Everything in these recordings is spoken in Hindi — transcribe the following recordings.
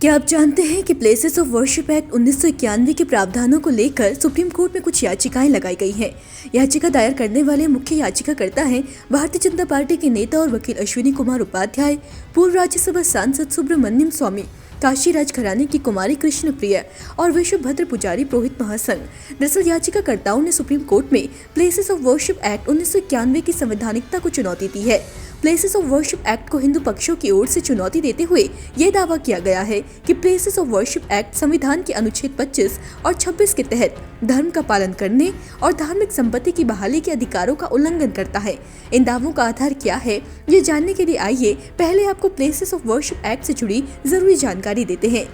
क्या आप जानते हैं कि प्लेसेस ऑफ वर्शिप एक्ट 1991 के प्रावधानों को लेकर सुप्रीम कोर्ट में कुछ याचिकाएं लगाई गई हैं। याचिका दायर करने वाले मुख्य याचिकाकर्ता हैं भारतीय जनता पार्टी के नेता और वकील अश्विनी कुमार उपाध्याय, पूर्व राज्यसभा सांसद सुब्रमण्यम स्वामी, काशीराज घराने की कुमारी कृष्ण प्रिया और विश्वभद्र पुजारी पुरोहित महासंघ। दरअसल याचिकाकर्ताओं ने सुप्रीम कोर्ट में प्लेसेस ऑफ वर्शिप एक्ट 1991 की संवैधानिकता को चुनौती दी है। प्लेसेस ऑफ वर्शिप एक्ट को हिंदू पक्षों की ओर से चुनौती देते हुए ये दावा किया गया है कि प्लेसेस ऑफ वर्शिप एक्ट संविधान के अनुच्छेद 25 और 26 के तहत धर्म का पालन करने और धार्मिक संपत्ति की बहाली के अधिकारों का उल्लंघन करता है। इन दावों का आधार क्या है, ये जानने के लिए आइए पहले आपको प्लेसेस ऑफ वर्शिप एक्ट से जुड़ी जरूरी जानकारी देते हैं।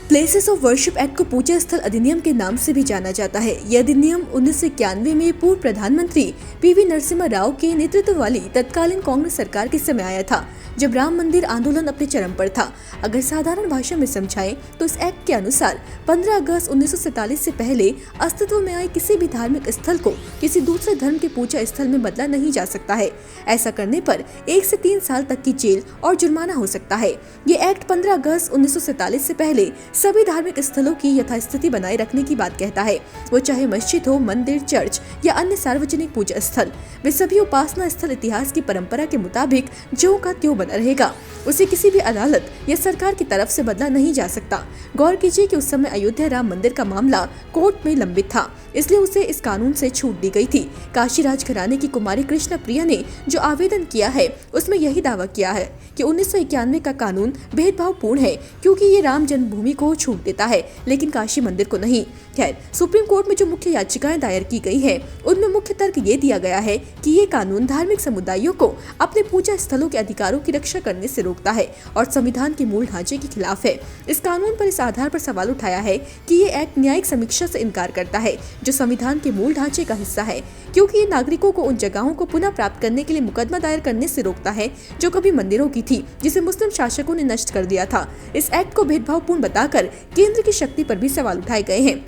प्लेसेस ऑफ वर्शिप एक्ट को पूजा स्थल अधिनियम के नाम से भी जाना जाता है। यह अधिनियम 1991 में पूर्व प्रधानमंत्री पीवी नरसिम्हा राव के नेतृत्व वाली तत्कालीन कांग्रेस सरकार के समय आया था, जब राम मंदिर आंदोलन अपने चरम पर था। अगर साधारण भाषा में समझाएं तो इस एक्ट के अनुसार 15 अगस्त 1947 से पहले अस्तित्व में आए किसी भी धार्मिक स्थल को किसी दूसरे धर्म के पूजा स्थल में बदला नहीं जा सकता है। ऐसा करने पर 1 से 3 साल तक की जेल और जुर्माना हो सकता है। ये एक्ट 15 अगस्त 1947 से पहले सभी धार्मिक स्थलों की यथास्थिति बनाए रखने की बात कहता है। वो चाहे मस्जिद हो, मंदिर, चर्च या अन्य सार्वजनिक पूजा स्थल, वे सभी उपासना स्थल इतिहास की परंपरा के मुताबिक जो का त्यों बना रहेगा। उसे किसी भी अदालत या सरकार की तरफ से बदला नहीं जा सकता। गौर कीजिए कि उस समय अयोध्या राम मंदिर का मामला कोर्ट में लंबित था, इसलिए उसे इस कानून से छूट दी गई थी। काशीराज घराने की कुमारी कृष्ण प्रिया ने जो आवेदन किया है उसमें यही दावा किया है कि 1991 का कानून भेदभावपूर्ण है, क्योंकि ये राम जन्मभूमि को छूट देता है लेकिन काशी मंदिर को नहीं। खैर, सुप्रीम कोर्ट में जो मुख्य याचिकाएं दायर की गई है उनमें मुख्य तर्क ये दिया गया है कि ये कानून धार्मिक समुदायों को अपने पूजा स्थलों के अधिकारों की रक्षा करने से रोकता है और संविधान के मूल ढांचे के खिलाफ है। इस कानून पर इस आधार पर सवाल उठाया है कि ये एक्ट न्यायिक समीक्षा से इनकार करता है जो संविधान के मूल ढांचे का हिस्सा है, क्योंकि ये नागरिकों को उन जगहों को पुनः प्राप्त करने के लिए मुकदमा दायर करने से रोकता है जो कभी मंदिरों की थी, जिसे मुस्लिम शासकों ने नष्ट कर दिया था। इस एक्ट को भेदभावपूर्ण बताकर केंद्र की शक्ति पर भी सवाल उठाए गए हैं।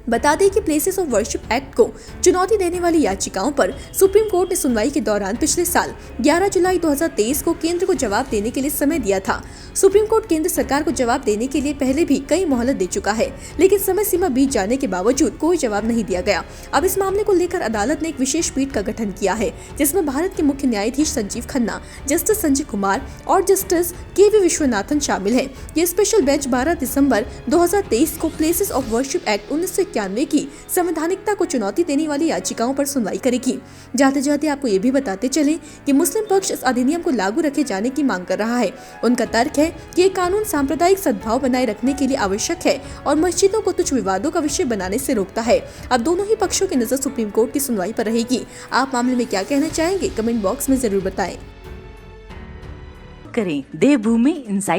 बता दें कि प्लेसेस ऑफ वर्शिप एक्ट को चुनौती देने वाली याचिकाओं पर सुप्रीम कोर्ट ने सुनवाई के दौरान पिछले साल 11 जुलाई 2023 को केंद्र को जवाब देने के लिए समय दिया था। सुप्रीम कोर्ट केंद्र सरकार को जवाब देने के लिए पहले भी कई मोहलत दे चुका है, लेकिन समय सीमा बीत जाने के बावजूद कोई जवाब नहीं दिया गया। अब इस मामले को लेकर अदालत ने एक विशेष पीठ का गठन किया है, जिसमें भारत के मुख्य न्यायाधीश संजीव खन्ना, जस्टिस संजय कुमार और जस्टिस के.वी. विश्वनाथन शामिल है। ये स्पेशल बेंच 12 दिसंबर 2023 को प्लेसेस ऑफ वर्शिप एक्ट 1991 की संवैधानिकता को चुनौती देने वाली याचिकाओं पर सुनवाई करेगी। जाते जाते आपको ये भी बताते चले कि मुस्लिम पक्ष इस अधिनियम को लागू रखे जाने की मांग कर रहा है। उनका तर्क है कि ये कानून सांप्रदायिक सद्भाव बनाए रखने के लिए आवश्यक है और मस्जिदों को तुच्छ विवादों का विषय बनाने से रोकता है। अब दोनों ही पक्षों की नजर सुप्रीम कोर्ट की सुनवाई पर रहेगी। आप मामले में क्या कहना चाहेंगे, कमेंट बॉक्स में जरूर बताएं। करें देवभूमि इंसाइट।